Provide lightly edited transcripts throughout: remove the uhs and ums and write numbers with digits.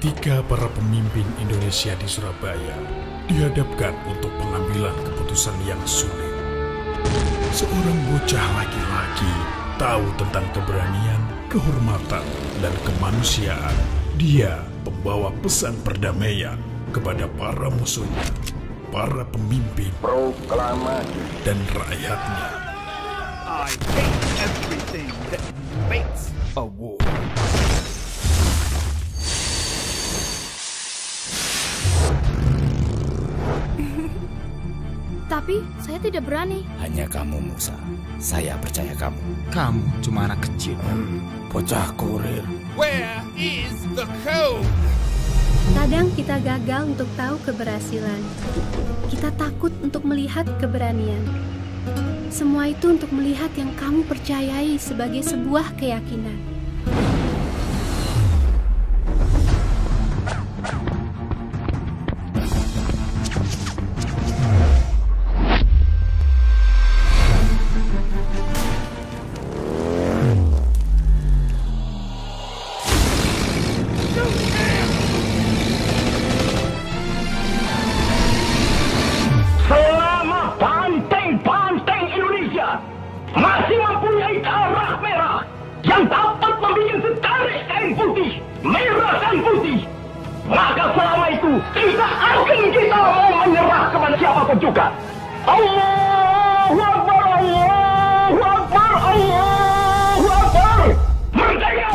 Ketika para pemimpin Indonesia di Surabaya dihadapkan untuk pengambilan keputusan yang sulit, seorang bocah laki-laki tahu tentang keberanian, kehormatan, dan kemanusiaan. Dia membawa pesan perdamaian kepada para musuhnya, para pemimpin, proklamasi, dan rakyatnya. I hate everything that makes a war. Tapi saya tidak berani. Hanya kamu, Musa. Saya percaya kamu. Kamu cuma anak kecil. Bocah kurir. Where is the code? Kadang kita gagal untuk tahu keberhasilan. Kita takut untuk melihat keberanian. Semua itu untuk melihat yang kamu percayai sebagai sebuah keyakinan. selama banteng-banteng Indonesia masih mempunyai darah merah yang dapat membuat setarik kain putih, merah dan putih, maka selama itu tidak akan kita mau menyerah kepada siapapun juga. Allahu Akbar, Allahu Akbar, Allahu Akbar. Merdeka!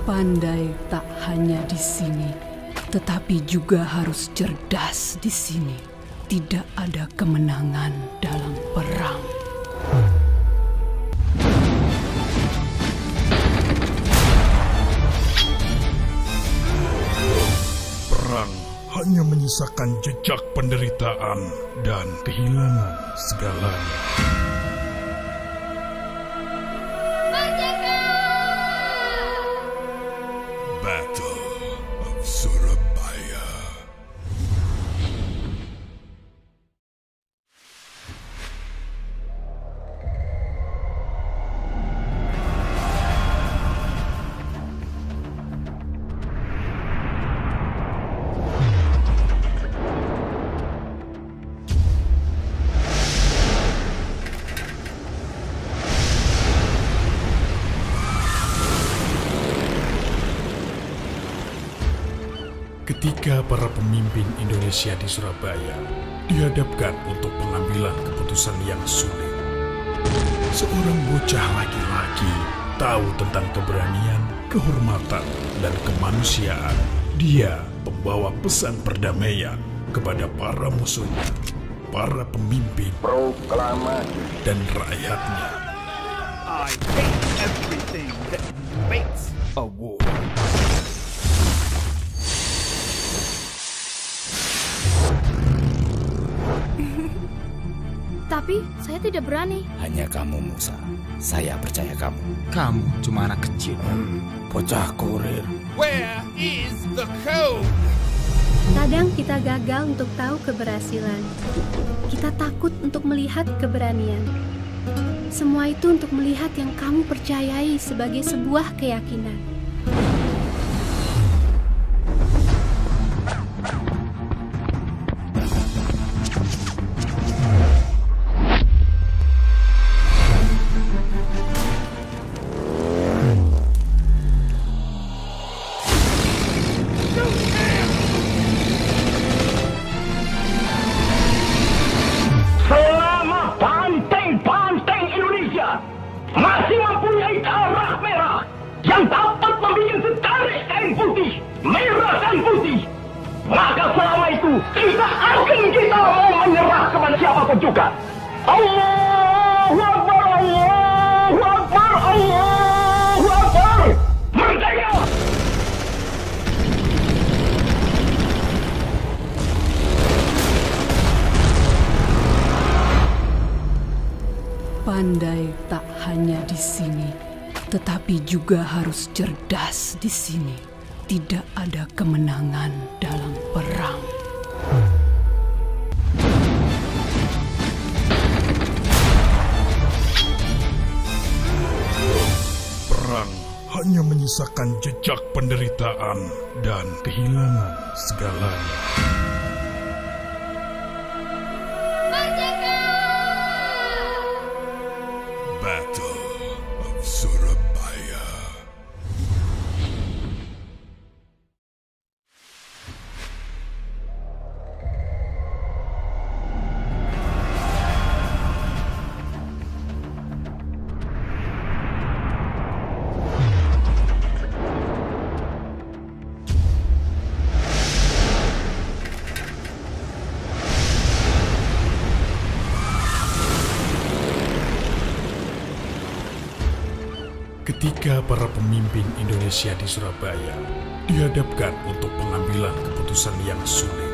Pandai tak hanya di sini, tetapi juga harus cerdas di sini. Tidak ada kemenangan dalam perang. Perang hanya menyisakan jejak penderitaan dan kehilangan segalanya. Battle of Surabaya. Ketika para pemimpin Indonesia di Surabaya dihadapkan untuk pengambilan keputusan yang sulit, seorang bocah laki-laki tahu tentang keberanian, kehormatan, dan kemanusiaan. Dia membawa pesan perdamaian kepada para musuhnya, para pemimpin, Proklamasi, dan rakyatnya. I hate everything that makes a war. Tapi saya tidak berani. Hanya kamu, Musa. Saya percaya kamu. Kamu cuma anak kecil. Bocah kurir. Where is the code? Kadang kita gagal untuk tahu keberhasilan. Kita takut untuk melihat keberanian. Semua itu untuk melihat yang kamu percayai sebagai sebuah keyakinan. selama banteng-banteng Indonesia masih mempunyai darah merah yang dapat membuat setarik kain putih, merah dan putih, maka selama itu tidak akan kita mau menyerah kepada siapapun juga. Allahu Akbar, Allahu Akbar, Allahu Akbar. Merdeka! Pandai tak hanya di sini, tetapi juga harus cerdas di sini. Tidak ada kemenangan dalam perang. hanya menyisakan jejak penderitaan dan kehilangan segalanya. Battle of Surabaya. Ketika para pemimpin Indonesia di Surabaya dihadapkan untuk pengambilan keputusan yang sulit,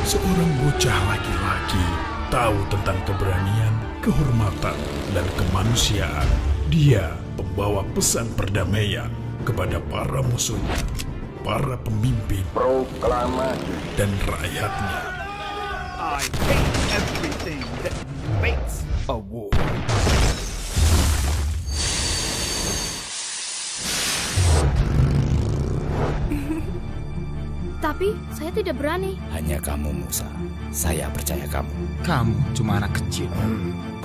seorang bocah laki-laki tahu tentang keberanian, kehormatan, dan kemanusiaan. Dia membawa pesan perdamaian kepada para musuhnya, para pemimpin, Proklamasi. dan rakyatnya. I hate everything that makes a war. Tapi saya tidak berani. Hanya kamu, Musa. Saya percaya kamu. Kamu cuma anak kecil.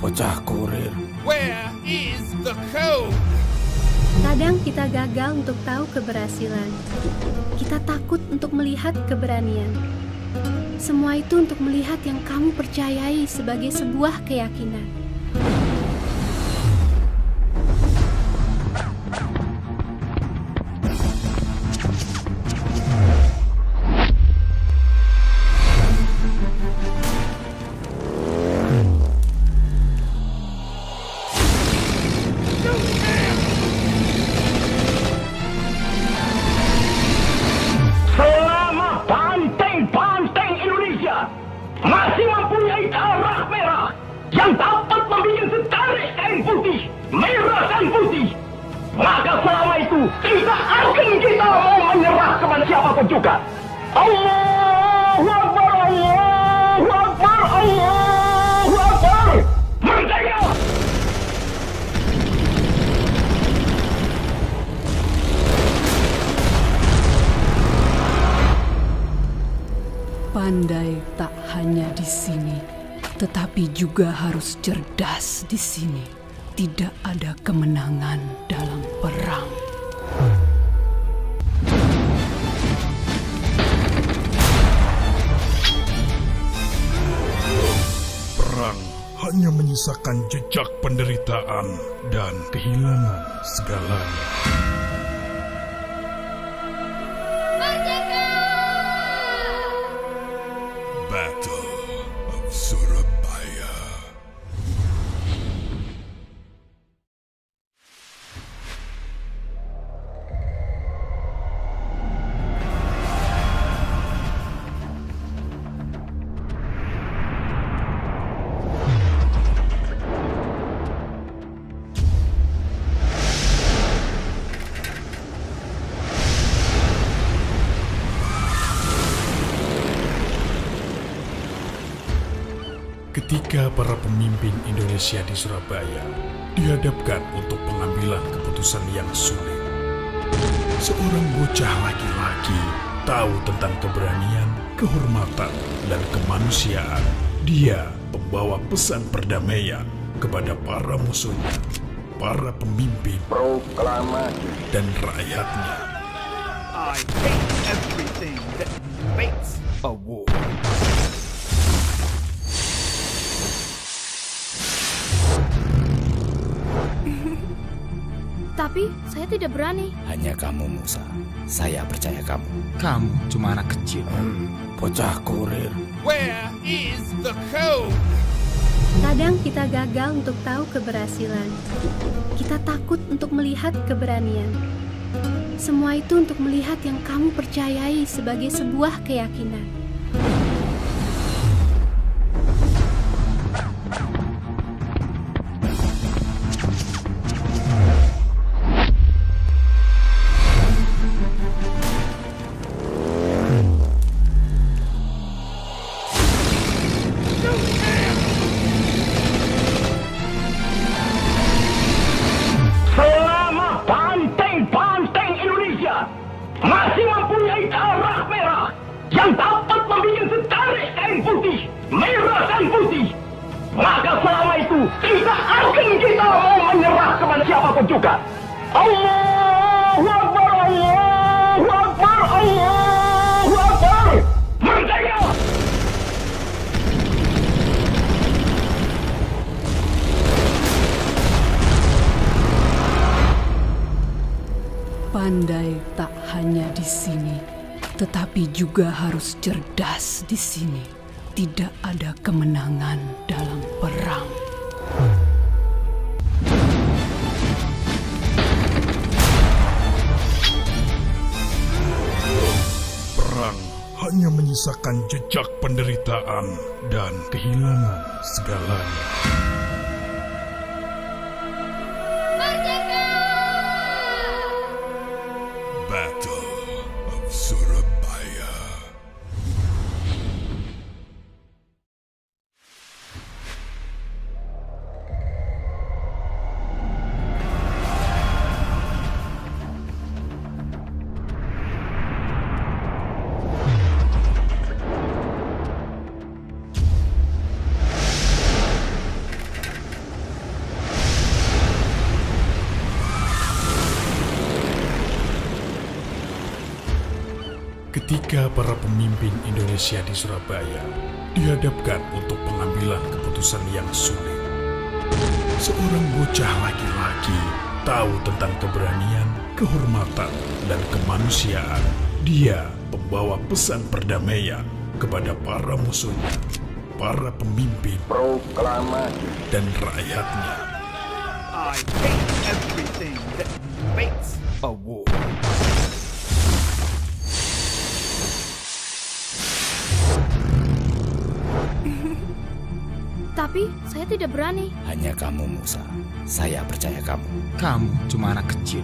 Bocah kurir. Where is the code? Kadang kita gagal untuk tahu keberhasilan. Kita takut untuk melihat keberanian. Semua itu untuk melihat yang kamu percayai sebagai sebuah keyakinan. Selama banteng-banteng Indonesia masih mempunyai darah merah yang dapat membuat setarik kain putih, merah dan putih, maka selama itu tidak akan kita mau menyerah kepada siapapun juga. Allahu Akbar, Allahu Akbar, Allahu Akbar. Merdeka! Pandai tak hanya di sini, tetapi juga harus cerdas di sini. Tidak ada kemenangan dalam perang. Perang hanya menyisakan jejak penderitaan dan kehilangan segalanya. Battle of Surabaya. Ketika para pemimpin Indonesia di Surabaya dihadapkan untuk pengambilan keputusan yang sulit, seorang bocah laki-laki tahu tentang keberanian, kehormatan, dan kemanusiaan. Dia membawa pesan perdamaian kepada para musuhnya, para pemimpin, Proklamasi. dan rakyatnya. I hate everything that makes a war. Tapi saya tidak berani. Hanya kamu, Musa. Saya percaya kamu. Kamu cuma anak kecil. Bocah kurir. Where is the code? Kadang kita gagal untuk tahu keberhasilan. Kita takut untuk melihat keberanian. Semua itu untuk melihat yang kamu percayai sebagai sebuah keyakinan. Selama banteng masih mempunyai darah merah yang dapat membuat setarik kain putih, merah dan putih, maka selama itu tidak akan kita mau menyerah kepada siapapun juga. Allahu Akbar, Allahu Akbar, Allahu Akbar. Merdeka! Pandai tak hanya di sini, tetapi juga harus cerdas di sini. Tidak ada kemenangan dalam perang. Perang hanya menyisakan jejak penderitaan dan kehilangan segalanya. Battle of Surabaya. Ketika para pemimpin Indonesia di Surabaya dihadapkan untuk pengambilan keputusan yang sulit, seorang bocah laki-laki tahu tentang keberanian, kehormatan, dan kemanusiaan. Dia pembawa pesan perdamaian kepada para musuhnya, para pemimpin, dan rakyatnya. I hate everything that makes a war. Tapi saya tidak berani. Hanya kamu, Musa. Saya percaya kamu. Kamu cuma anak kecil.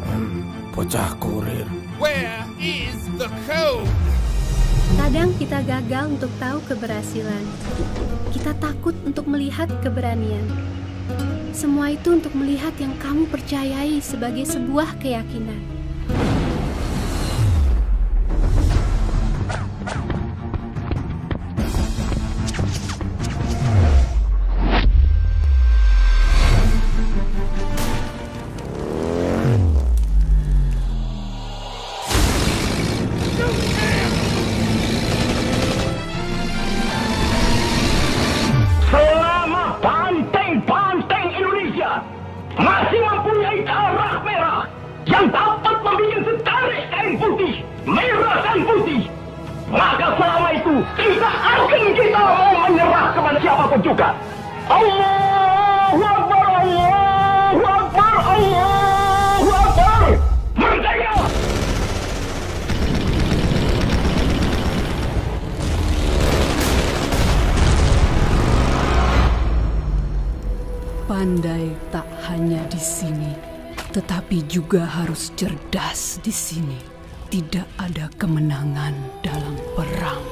Bocah kurir. Where is the code? Kadang kita gagal untuk tahu keberhasilan. Kita takut untuk melihat keberanian. Semua itu untuk melihat yang kamu percayai sebagai sebuah keyakinan. Masih mempunyai darah merah yang dapat membuat setarik kain putih, merah dan putih, maka selama itu tidak akan kita mau menyerah kepada siapapun juga. Allahu Akbar, Allahu Akbar, Allahu Akbar. Merdeka! Pandai tak hanya di sini, tetapi juga harus cerdas di sini. Tidak ada kemenangan dalam perang.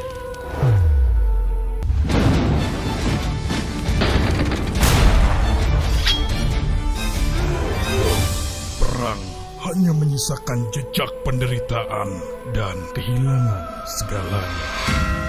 Perang hanya menyisakan jejak penderitaan dan kehilangan segalanya.